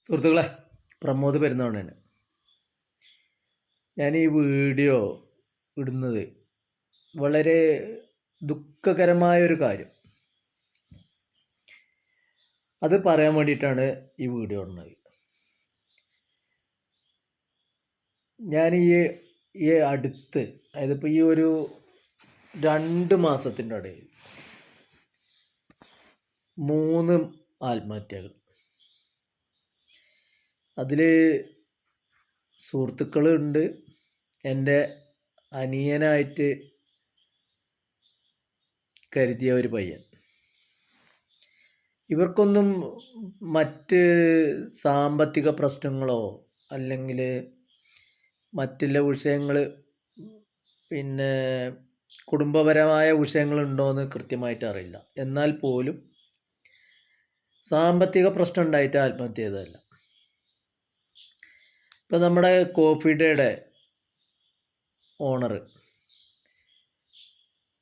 സുഹൃത്തുക്കളെ, പ്രമോദ് പെരുന്നവണ്ണാണ്. ഞാൻ ഈ വീഡിയോ ഇടുന്നത് വളരെ ദുഃഖകരമായൊരു കാര്യം, അത് പറയാൻ വേണ്ടിയിട്ടാണ് ഈ വീഡിയോ ഇടുന്നത്. ഞാൻ ഈ അടുത്ത്, അതായത് ഇപ്പോൾ ഈ ഒരു 2 മാസത്തിൻ്റെ ഇടയിൽ 3 ആത്മഹത്യകൾ. അതിൽ സുഹൃത്തുക്കളുണ്ട്, എൻ്റെ അനിയനായിട്ട് കരുതിയ ഒരു പയ്യൻ. ഇവർക്കൊന്നും മറ്റ് സാമ്പത്തിക പ്രശ്നങ്ങളോ അല്ലെങ്കിൽ മറ്റുള്ള വിഷയങ്ങൾ, പിന്നെ കുടുംബപരമായ വിഷയങ്ങളുണ്ടോയെന്ന് കൃത്യമായിട്ട് അറിയില്ല. എന്നാൽ പോലും സാമ്പത്തിക പ്രശ്നം ഉണ്ടായിട്ട് ആത്മഹത്യ ചെയ്തതല്ല. ഇപ്പം നമ്മുടെ കോഫി ഡേയുടെ ഓണർ,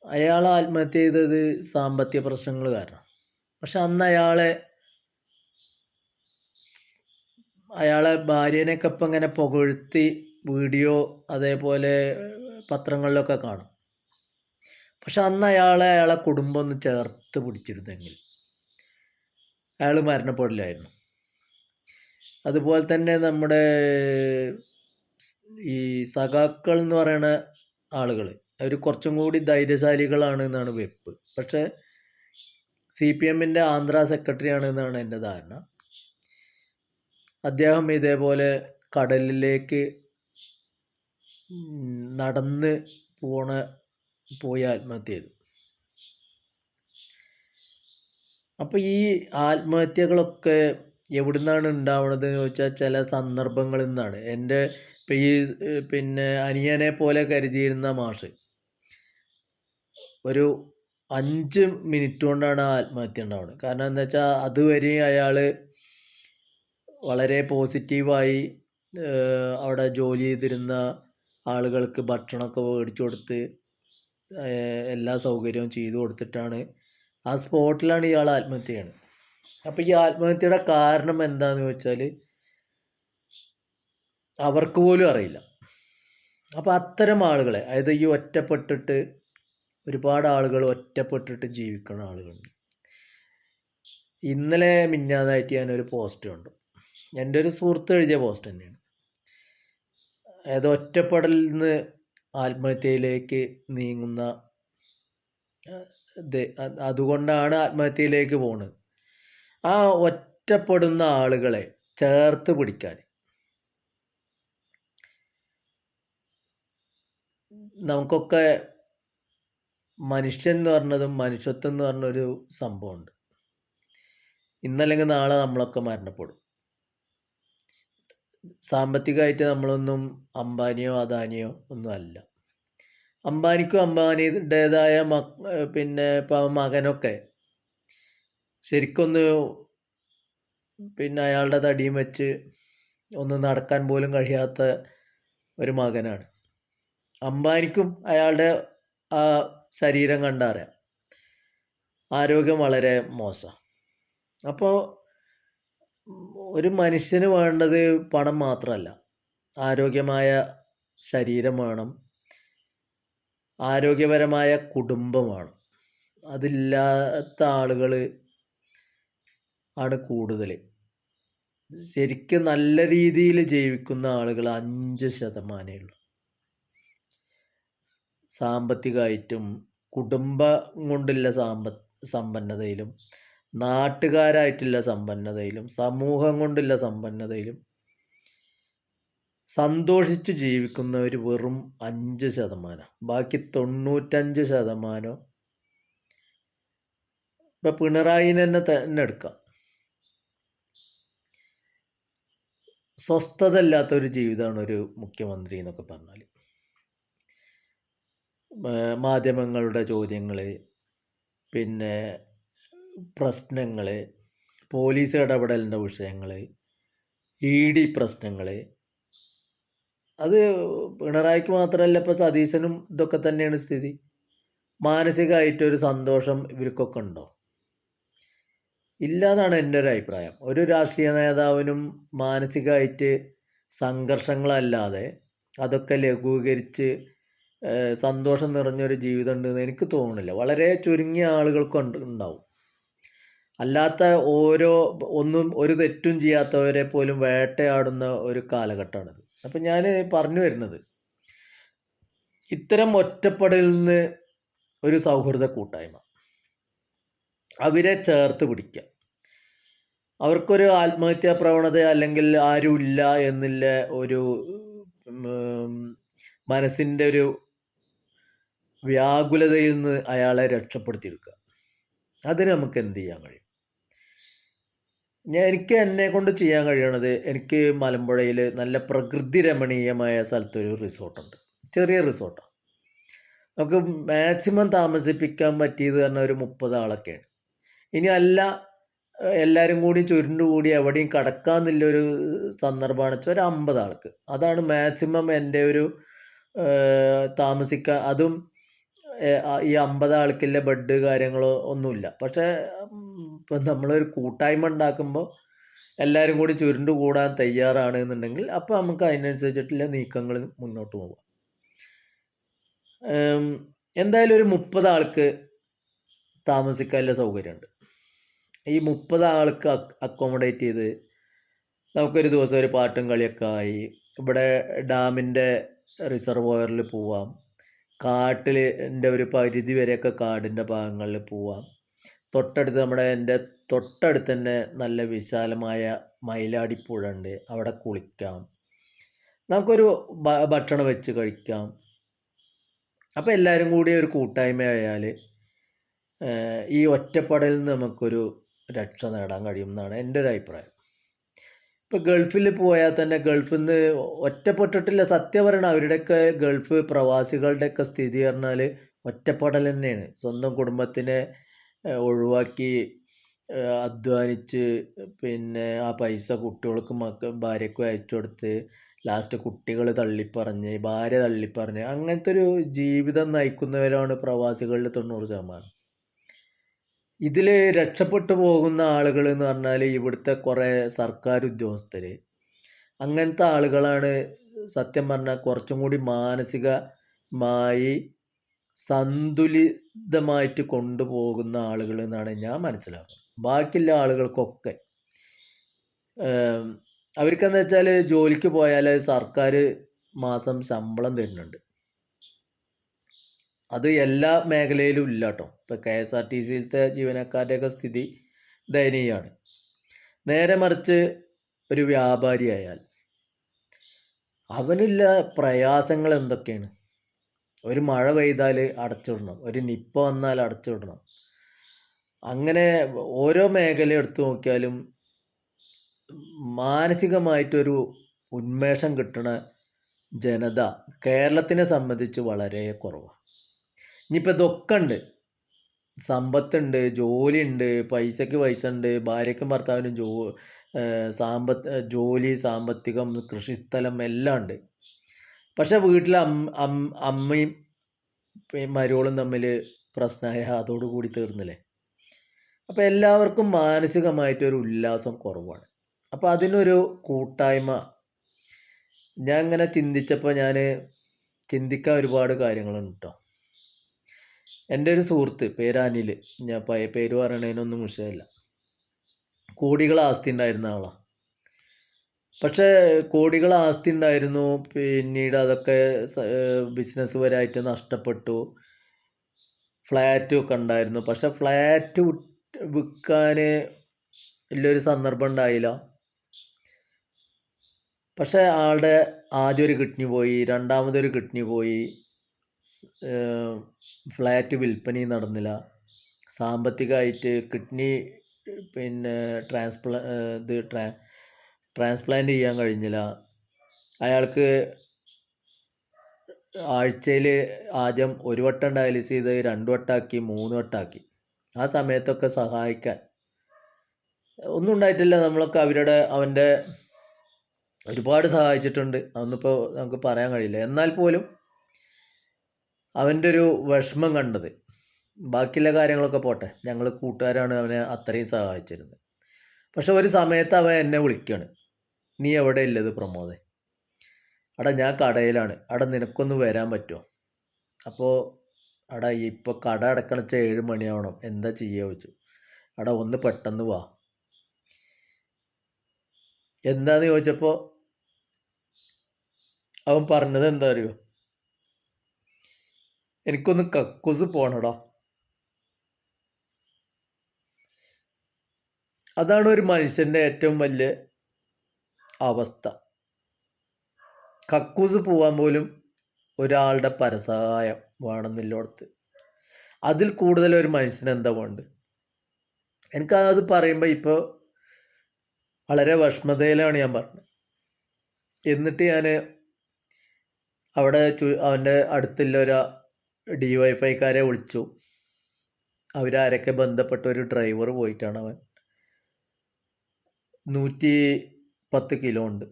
അയാൾ ആത്മഹത്യ ചെയ്തത് സാമ്പത്തിക പ്രശ്നങ്ങൾ കാരണം. പക്ഷെ അന്ന് അയാളെ ഭാര്യനെയൊക്കെ ഇപ്പം ഇങ്ങനെ പുകഴ്ത്തി വീഡിയോ അതേപോലെ പത്രങ്ങളിലൊക്കെ കാണും. പക്ഷെ അന്ന് അയാളെ കുടുംബം ഒന്ന് ചേർത്ത് പിടിച്ചിരുന്നെങ്കിൽ അയാൾ മരണപ്പെടില്ലായിരുന്നു. അതുപോലെ തന്നെ നമ്മുടെ ഈ സഖാക്കൾ എന്ന് പറയുന്ന ആളുകൾ, അവർ കുറച്ചും കൂടി ധൈര്യശാലികളാണ് എന്നാണ് വെപ്പ്. പക്ഷേ CPM-ൻ്റെ ആന്ധ്ര സെക്രട്ടറി ആണെന്നാണ് എൻ്റെ ധാരണ. അദ്ദേഹം ഇതേപോലെ കടലിലേക്ക് നടന്ന് പോയി ആത്മഹത്യ ചെയ്തു. അപ്പോൾ ഈ ആത്മഹത്യകളൊക്കെ എവിടുന്നാണ് ഉണ്ടാവുന്നത് എന്ന് ചോദിച്ചാൽ ചില സന്ദർഭങ്ങളിൽ നിന്നാണ്. എൻ്റെ ഇപ്പം പിന്നെ അനിയനെ പോലെ കരുതിയിരുന്ന മാഷ് ഒരു 5 മിനിറ്റ് കൊണ്ടാണ് ആത്മഹത്യ ഉണ്ടാവുന്നത്. കാരണം എന്താ വെച്ചാൽ അതുവരെ അയാൾ വളരെ പോസിറ്റീവായി അവിടെ ജോലി ചെയ്തിരുന്ന ആളുകൾക്ക് ഭക്ഷണമൊക്കെ മേടിച്ചു കൊടുത്ത് എല്ലാ സൗകര്യവും ചെയ്തു കൊടുത്തിട്ടാണ് ആ സ്പോട്ടിലാണ് ഇയാൾ ആത്മഹത്യ ചെയ്യുന്നത്. അപ്പോൾ ഈ ആത്മഹത്യയുടെ കാരണം എന്താണെന്ന് ചോദിച്ചാൽ അവർക്ക് പോലും അറിയില്ല. അപ്പോൾ അത്തരം ആളുകളെ, അതായത് ഈ ഒറ്റപ്പെട്ടിട്ട് ഒരുപാട് ആളുകൾ ഒറ്റപ്പെട്ടിട്ട് ജീവിക്കുന്ന ആളുകളുണ്ട്. ഇന്നലെ മിഞ്ഞാന്നായിട്ട് ഞാനൊരു പോസ്റ്റ് കണ്ടു. എൻ്റെ ഒരു സുഹൃത്ത് എഴുതിയ പോസ്റ്റ് തന്നെയാണ്. അതായത് ഒറ്റപ്പെടലിൽ നിന്ന് ആത്മഹത്യയിലേക്ക് നീങ്ങുന്ന അതുകൊണ്ടാണ് ആത്മഹത്യയിലേക്ക് പോകുന്നത്. ആ ഒറ്റപ്പെടുന്ന ആളുകളെ ചേർത്ത് പിടിക്കാൻ നമുക്കൊക്കെ മനുഷ്യൻ എന്ന് പറഞ്ഞതും മനുഷ്യത്വം എന്ന് പറഞ്ഞൊരു സംഭവമുണ്ട്. ഇന്നല്ലെങ്കിൽ നാളെ നമ്മളൊക്കെ മരണപ്പെടും. സാമ്പത്തികമായിട്ട് നമ്മളൊന്നും അംബാനിയോ അദാനിയോ ഒന്നും അല്ല. അംബാനിക്കും അംബാനിയുടേതായ പിന്നെ ഇപ്പം മകനൊക്കെ ശരിക്കൊന്ന് പിന്നെ അയാളുടെ തടിയും വെച്ച് ഒന്ന് നടക്കാൻ പോലും കഴിയാത്ത ഒരു മകനാണ്. അംബാനിക്കും അയാളുടെ ആ ശരീരം കണ്ടറിയാം, ആരോഗ്യം വളരെ മോശം. അപ്പോൾ ഒരു മനുഷ്യന് വേണ്ടത് പണം മാത്രമല്ല, ആരോഗ്യമായ ശരീരം വേണം, ആരോഗ്യപരമായ കുടുംബം വേണം. അതില്ലാത്ത ആളുകൾ ആണ് കൂടുതൽ. ശരിക്കും നല്ല രീതിയിൽ ജീവിക്കുന്ന ആളുകൾ 5% ഉള്ളൂ. സാമ്പത്തികമായിട്ടും കുടുംബം കൊണ്ടുള്ള സമ്പന്നതയിലും നാട്ടുകാരായിട്ടുള്ള സമ്പന്നതയിലും സമൂഹം കൊണ്ടുള്ള സമ്പന്നതയിലും സന്തോഷിച്ച് ജീവിക്കുന്നവർ വെറും 5%. ബാക്കി 95%. ഇപ്പം പിണറായിനെ തന്നെ എടുക്കാം. സ്വസ്ഥത ഇല്ലാത്തൊരു ജീവിതമാണ് ഒരു മുഖ്യമന്ത്രി എന്നൊക്കെ പറഞ്ഞാൽ. മാധ്യമങ്ങളുടെ ചോദ്യങ്ങൾ, പിന്നെ പ്രശ്നങ്ങൾ, പോലീസ് ഇടപെടലിൻ്റെ വിഷയങ്ങൾ, ED പ്രശ്നങ്ങൾ, അത് പിണറായിക്ക് മാത്രമല്ല, ഇപ്പോൾ സതീശനും ഇതൊക്കെ തന്നെയാണ് സ്ഥിതി. മാനസികമായിട്ടൊരു സന്തോഷം ഇവർക്കൊക്കെ ഉണ്ടോ? ഇല്ല എന്നാണ് എൻ്റെ ഒരു അഭിപ്രായം. ഒരു രാഷ്ട്രീയ നേതാവിനും മാനസികമായിട്ട് സംഘർഷങ്ങളല്ലാതെ അതൊക്കെ ലഘൂകരിച്ച് സന്തോഷം നിറഞ്ഞൊരു ജീവിതം ഉണ്ടെന്ന് എനിക്ക് തോന്നുന്നില്ല. വളരെ ചുരുങ്ങിയ ആളുകൾക്ക് ഉണ്ടാവും. അല്ലാത്ത ഒന്നും ഒരു തെറ്റും ചെയ്യാത്തവരെ പോലും വേട്ടയാടുന്ന ഒരു കാലഘട്ടമാണിത്. അപ്പം ഞാൻ പറഞ്ഞു വരുന്നത്, ഇത്തരം ഒറ്റപ്പെടലിൽ നിന്ന് ഒരു സൗഹൃദ കൂട്ടായ്മ, അവരെ ചേർത്ത് പിടിക്കുക. അവർക്കൊരു ആത്മഹത്യാ പ്രവണത അല്ലെങ്കിൽ ആരുമില്ല എന്നുള്ള ഒരു മനസ്സിൻ്റെ ഒരു വ്യാകുലതയിൽ നിന്ന് അയാളെ രക്ഷപ്പെടുത്തിയെടുക്കുക. അതിന് നമുക്ക് എന്ത് ചെയ്യാൻ കഴിയും? എനിക്ക് എന്നെ കൊണ്ട് ചെയ്യാൻ കഴിയണത്, എനിക്ക് മലമ്പുഴയിൽ നല്ല പ്രകൃതി രമണീയമായ സ്ഥലത്തൊരു റിസോർട്ടുണ്ട്. ചെറിയ റിസോർട്ടാണ്. നമുക്ക് മാക്സിമം താമസിപ്പിക്കാൻ പറ്റിയത് പറഞ്ഞാൽ ഒരു 30 ആളൊക്കെയാണ്. ഇനി അല്ല എല്ലാവരും കൂടി ചുരുണ്ടുകൂടി എവിടെയും കടക്കാമെന്നുള്ളൊരു സന്ദർഭമാണ് വെച്ചാൽ ഒരു 50 ആൾക്ക്. അതാണ് മാക്സിമം എൻ്റെ ഒരു താമസിക്കാൻ. അതും ഈ 50 ആൾക്കുള്ള ബെഡ് കാര്യങ്ങളോ ഒന്നുമില്ല. പക്ഷേ ഇപ്പം നമ്മളൊരു കൂട്ടായ്മ ഉണ്ടാക്കുമ്പോൾ എല്ലാവരും കൂടി ചുരുണ്ട് കൂടാൻ തയ്യാറാണ് എന്നുണ്ടെങ്കിൽ അപ്പോൾ നമുക്ക് അതിനനുസരിച്ചിട്ടുള്ള നീക്കങ്ങൾ മുന്നോട്ട് പോകാം. എന്തായാലും ഒരു 30 ആൾക്ക് താമസിക്കാനുള്ള സൗകര്യമുണ്ട്. ഈ 30 ആൾക്ക് അക്കോമഡേറ്റ് ചെയ്ത് നമുക്കൊരു ദിവസം ഒരു പാട്ടും കളിയൊക്കെ ആയി ഇവിടെ ഡാമിൻ്റെ റിസർവോയറിൽ പോവാം. കാട്ടിൻ്റെ ഒരു പരിധി വരെയൊക്കെ കാടിൻ്റെ ഭാഗങ്ങളിൽ പോവാം. തൊട്ടടുത്ത് എൻ്റെ തൊട്ടടുത്ത് തന്നെ നല്ല വിശാലമായ മയിലാടിപ്പുഴ ഉണ്ട്, അവിടെ കുളിക്കാം. നമുക്കൊരു ഭക്ഷണം വെച്ച് കഴിക്കാം. അപ്പോൾ എല്ലാവരും കൂടി ഒരു കൂട്ടായ്മയായാൽ ഈ ഒറ്റപ്പെടലിൽ നിന്ന് നമുക്കൊരു രക്ഷ നേടാൻ കഴിയും എന്നാണ് എൻ്റെ ഒരു അഭിപ്രായം. ഇപ്പോൾ ഗൾഫിൽ പോയാൽ തന്നെ ഗൾഫിൽ നിന്ന് ഒറ്റപ്പെട്ടിട്ടില്ല. സത്യം പറയണം, അവരുടെയൊക്കെ ഗൾഫ് പ്രവാസികളുടെയൊക്കെ സ്ഥിതി പറഞ്ഞാൽ ഒറ്റപ്പെടൽ തന്നെയാണ്. സ്വന്തം കുടുംബത്തിനെ ഒഴിവാക്കി അധ്വാനിച്ച് പിന്നെ ആ പൈസ കുട്ടികൾക്കും ഭാര്യയ്ക്കും അയച്ചു കൊടുത്ത് ലാസ്റ്റ് കുട്ടികൾ തള്ളിപ്പറഞ്ഞ് ഭാര്യ തള്ളിപ്പറഞ്ഞ് അങ്ങനത്തെ ഒരു ജീവിതം നയിക്കുന്നവരാണ് പ്രവാസികളിൽ 90%. ഇതിൽ രക്ഷപ്പെട്ടു പോകുന്ന ആളുകൾ എന്ന് പറഞ്ഞാൽ ഇവിടുത്തെ കുറേ സർക്കാർ ഉദ്യോഗസ്ഥർ, അങ്ങനത്തെ ആളുകളാണ് സത്യം പറഞ്ഞാൽ കുറച്ചും കൂടി മാനസികമായി സന്തുലിതമായിട്ട് കൊണ്ടുപോകുന്ന ആളുകൾ എന്നാണ് ഞാൻ മനസ്സിലാക്കുന്നത്. ബാക്കിയുള്ള ആളുകൾക്കൊക്കെ അവർക്കെന്ന് വെച്ചാൽ ജോലിക്ക് പോയാൽ സർക്കാർ മാസം ശമ്പളം തരുന്നുണ്ട്. അത് എല്ലാ മേഖലയിലും ഇല്ല കേട്ടോ. ഇപ്പോൾ KSRTCയിലത്തെ ജീവനക്കാരുടെയൊക്കെ സ്ഥിതി ദയനീയമാണ്. നേരെ മറിച്ച് ഒരു വ്യാപാരിയായാൽ അവനുള്ള പ്രയാസങ്ങൾ എന്തൊക്കെയാണ്? ഒരു മഴ പെയ്താൽ അടച്ചിടണം, ഒരു നിപ്പ വന്നാൽ അടച്ചിടണം. അങ്ങനെ ഓരോ മേഖല എടുത്തു നോക്കിയാലും മാനസികമായിട്ടൊരു ഉന്മേഷം കിട്ടുന്ന ജനത കേരളത്തിനെ സംബന്ധിച്ച് വളരെ കുറവാണ്. ഇനിയിപ്പോൾ ഇതൊക്കെ ഉണ്ട്, സമ്പത്തുണ്ട്, ജോലിയുണ്ട്, പൈസയ്ക്ക് പൈസ ഉണ്ട്, ഭാര്യയ്ക്കും ഭർത്താവിനും ജോലി, സാമ്പത്തികം, കൃഷിസ്ഥലം എല്ലാം ഉണ്ട്. പക്ഷെ വീട്ടിൽ അമ്മയും മരുമോളും തമ്മിൽ പ്രശ്നമായ അതോടുകൂടി തീർന്നില്ലേ. അപ്പോൾ എല്ലാവർക്കും മാനസികമായിട്ടൊരു ഉല്ലാസം കുറവാണ്. അപ്പോൾ അതിനൊരു കൂട്ടായ്മ ഞാൻ ഇങ്ങനെ ചിന്തിച്ചപ്പോൾ ഞാൻ ചിന്തിക്കാൻ ഒരുപാട് കാര്യങ്ങളുണ്ട് കേട്ടോ. എൻ്റെ ഒരു സുഹൃത്ത് പേര് അനിൽ, ഞാൻ പേര് പറയണതിനൊന്നും വിഷയമില്ല, കോടികൾ ആസ്തി ഉണ്ടായിരുന്ന ആളാണ്. പക്ഷേ കോടികൾ ആസ്തി ഉണ്ടായിരുന്നു, പിന്നീട് അതൊക്കെ ബിസിനസ് പരമായിട്ട് നഷ്ടപ്പെട്ടു. ഫ്ലാറ്റും ഒക്കെ ഉണ്ടായിരുന്നു, പക്ഷെ ഫ്ലാറ്റ് വിൽക്കാൻ ഉള്ളൊരു സന്ദർഭം ഉണ്ടായില്ല. പക്ഷേ ആളുടെ ആദ്യം ഒരു കിഡ്നി പോയി, രണ്ടാമതൊരു കിഡ്നി പോയി, ഫ്ലാറ്റ് വിൽപ്പനയും നടന്നില്ല. സാമ്പത്തികമായിട്ട് കിഡ്നി പിന്നെ ട്രാൻസ്പ്ലാന്റ് ചെയ്യാൻ കഴിഞ്ഞില്ല. അയാൾക്ക് ആഴ്ചയിൽ ആദ്യം ഒരു വട്ടം ഡയാലിസ് ചെയ്ത് 2 വട്ടമാക്കി, 3 വട്ടമാക്കി. ആ സമയത്തൊക്കെ സഹായിക്കാൻ ഒന്നും ഉണ്ടായിട്ടില്ല. നമ്മളൊക്കെ അവൻ്റെ ഒരുപാട് സഹായിച്ചിട്ടുണ്ട്. അതൊന്നിപ്പോൾ നമുക്ക് പറയാൻ കഴിയില്ല. എന്നാൽ പോലും അവൻ്റെ ഒരു വിഷമം കണ്ടത് ബാക്കിയുള്ള കാര്യങ്ങളൊക്കെ പോട്ടെ, ഞങ്ങൾ കൂട്ടുകാരാണ് അവനെ അത്രയും സഹായിച്ചിരുന്നത്. പക്ഷെ ഒരു സമയത്ത് അവൻ എന്നെ വിളിക്കുകയാണ്, നീ എവിടെ ഉള്ളത് പ്രമോദേ? എടാ ഞാൻ കടയിലാണ്, എടാ നിനക്കൊന്ന് വരാൻ പറ്റുമോ? അപ്പോൾ എടാ ഇപ്പോൾ കട അടക്കണച്ച 7 മണിയാവണം, എന്താ ചെയ്യുക ചോദിച്ചു. എടാ ഒന്ന് പെട്ടെന്ന് വാ. എന്താന്ന് ചോദിച്ചപ്പോൾ അവൻ പറഞ്ഞത് എന്താ അറിയോ, എനിക്കൊന്ന് കക്കൂസ് പോണടാ. അതാണ് ഒരു മനുഷ്യൻ്റെ ഏറ്റവും വലിയ അവസ്ഥ. കക്കൂസ് പോവാൻ പോലും ഒരാളുടെ പരസഹായം വേണമെന്നില്ലോടത്ത്. അതിൽ കൂടുതൽ ഒരു മനുഷ്യന് എന്താ വേണ്ടത്? എനിക്കത് പറയുമ്പോൾ ഇപ്പോൾ വളരെ വിഷമതയിലാണ് ഞാൻ പറഞ്ഞത്. എന്നിട്ട് ഞാൻ അവിടെ അവൻ്റെ അടുത്തുള്ള ഒരു DYFIക്കാരെ വിളിച്ചു. അവരാരൊക്കെ ബന്ധപ്പെട്ട ഒരു ഡ്രൈവർ പോയിട്ടാണ് അവൻ 110 കിലോ ഉണ്ട്.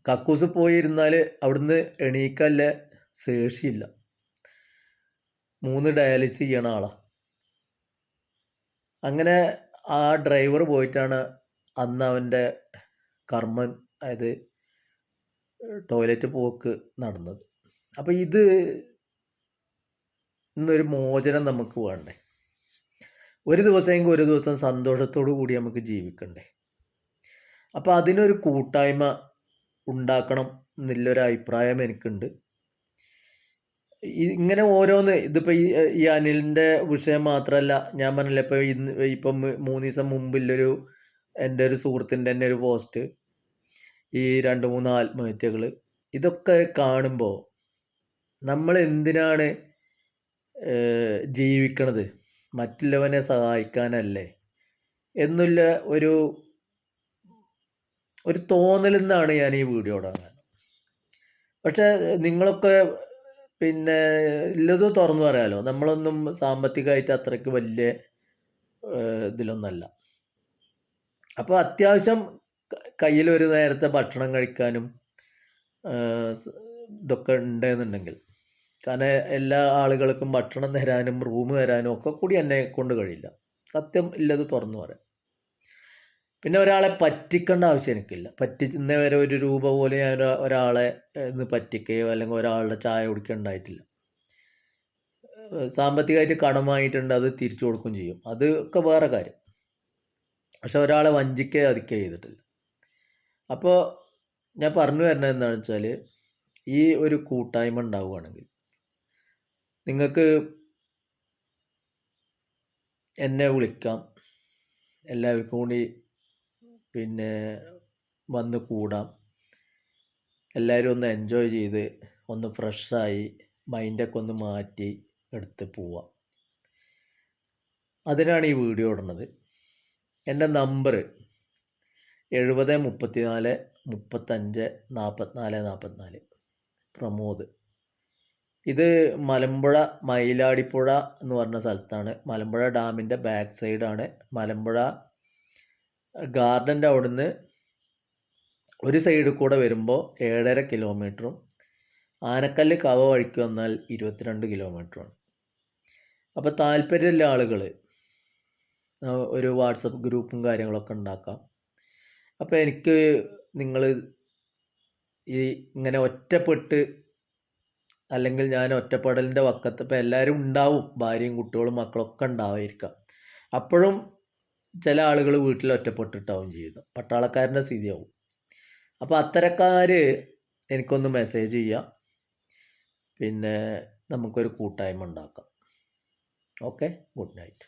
കക്കൂസ് പോയിരുന്നാൽ അവിടുന്ന് എണീക്കല്ല ശേഷിയില്ല. 3 ഡയാലിസിസ് ചെയ്യണ ആളാണ്. അങ്ങനെ ആ ഡ്രൈവർ പോയിട്ടാണ് അന്ന് അവൻ്റെ കർമ്മം, അതായത് ടോയ്ലറ്റ് പോക്ക് നടന്നത്. അപ്പോൾ ഇത് ഇന്നൊരു മോചനം നമുക്ക് വേണ്ടേ? ഒരു ദിവസമെങ്കിൽ ഒരു ദിവസം സന്തോഷത്തോടു കൂടി നമുക്ക് ജീവിക്കണ്ടേ? അപ്പോൾ അതിനൊരു കൂട്ടായ്മ ഉണ്ടാക്കണം എന്നുള്ളൊരു അഭിപ്രായം എനിക്കുണ്ട്. ഇങ്ങനെ ഓരോന്ന്, ഇതിപ്പോൾ ഈ അനിലിൻ്റെ വിഷയം മാത്രമല്ല, ഞാൻ പറഞ്ഞില്ല, ഇപ്പം 3 ദിവസം മുമ്പില്ലൊരു എൻ്റെ ഒരു സുഹൃത്തിൻ്റെ തന്നെ ഒരു പോസ്റ്റ്, ഈ 2-3 ആത്മഹത്യകൾ, ഇതൊക്കെ കാണുമ്പോൾ നമ്മൾ എന്തിനാണ് ജീവിക്കണത്? മറ്റുള്ളവനെ സഹായിക്കാനല്ലേ എന്നുള്ള ഒരു തോന്നലിൽ നിന്നാണ് ഞാൻ ഈ വീഡിയോ ഇടാൻ. പക്ഷേ നിങ്ങളൊക്കെ പിന്നെ ഇല്ലത് തുറന്നു പറയാലോ, നമ്മളൊന്നും സാമ്പത്തികമായിട്ട് അത്രയ്ക്ക് വലിയ ഇതിലൊന്നല്ല. അപ്പോൾ അത്യാവശ്യം കയ്യിൽ ഒരു നേരത്തെ ഭക്ഷണം കഴിക്കാനും ഇതൊക്കെ ഉണ്ടെന്നുണ്ടെങ്കിൽ, കാരണം എല്ലാ ആളുകൾക്കും ഭക്ഷണം തരാനും റൂം തരാനും ഒക്കെ കൂടി എന്നെ കൊണ്ട് കഴിയില്ല. സത്യം ഇല്ലത് തുറന്നു പറയാം. പിന്നെ ഒരാളെ പറ്റിക്കേണ്ട ആവശ്യം എനിക്കില്ല. ഇന്നേ വരെ 1 രൂപ പോലെ ഞാൻ ഒരാളെ ഇന്ന് പറ്റിക്കുകയോ അല്ലെങ്കിൽ ഒരാളുടെ ചായ കുടിക്കുക ഉണ്ടായിട്ടില്ല. സാമ്പത്തികമായിട്ട് കടമായിട്ടുണ്ട്, അത് തിരിച്ചു കൊടുക്കുകയും ചെയ്യും, അതൊക്കെ വേറെ കാര്യം. പക്ഷെ ഒരാളെ വഞ്ചിക്കുകയോ അതിക്കുകയോ ചെയ്തിട്ടില്ല. അപ്പോൾ ഞാൻ പറഞ്ഞു വരുന്നത് എന്താണെന്ന് വെച്ചാൽ, ഈ ഒരു കൂട്ടായ്മ ഉണ്ടാവുകയാണെങ്കിൽ നിങ്ങൾക്ക് എന്നെ വിളിക്കാം, എല്ലാവർക്കും കൂടി പിന്നെ വന്ന് കൂടാം, എല്ലാവരും ഒന്ന് എൻജോയ് ചെയ്ത് ഒന്ന് ഫ്രഷായി മൈൻഡൊക്കെ ഒന്ന് മാറ്റി എടുത്ത് പോവാം. അതിനാണ് ഈ വീഡിയോ ഇടുന്നത്. എൻ്റെ നമ്പർ 7034 35 44 44, പ്രമോദ്. ഇത് മലമ്പുഴ മയിലാടിപ്പുഴ എന്ന് പറഞ്ഞ സ്ഥലത്താണ്. മലമ്പുഴ ഡാമിൻ്റെ ബാക്ക് സൈഡാണ്. മലമ്പുഴ ഗാർഡൻ്റെ അവിടുന്ന് ഒരു സൈഡിൽ കൂടെ വരുമ്പോൾ 7.5 കിലോമീറ്ററും ആനക്കല്ല് കവ വഴിക്ക് വന്നാൽ 22 കിലോമീറ്ററുമാണ്. അപ്പോൾ താല്പര്യമുള്ള ആളുകൾ ഒരു വാട്സപ്പ് ഗ്രൂപ്പും കാര്യങ്ങളൊക്കെ ഉണ്ടാക്കാം. അപ്പോൾ എനിക്ക് നിങ്ങൾ ഇങ്ങനെ ഒറ്റപ്പെട്ട്, അല്ലെങ്കിൽ ഞാൻ ഒറ്റപ്പെടലിൻ്റെ വക്കത്ത്, ഇപ്പോൾ എല്ലാവരും ഉണ്ടാവും, ഭാര്യയും കുട്ടികളും മക്കളൊക്കെ ഉണ്ടാവായിരിക്കാം. അപ്പോഴും ചില ആളുകൾ വീട്ടിൽ ഒറ്റപ്പെട്ടിട്ടാവും ചെയ്യുന്നത്, പട്ടാളക്കാരൻ്റെ സ്ഥിതിയാവും. അപ്പോൾ അത്തരക്കാർ എനിക്കൊന്ന് മെസ്സേജ് ചെയ്യാം, പിന്നെ നമുക്കൊരു കൂട്ടായ്മ ഉണ്ടാക്കാം. Okay, good night.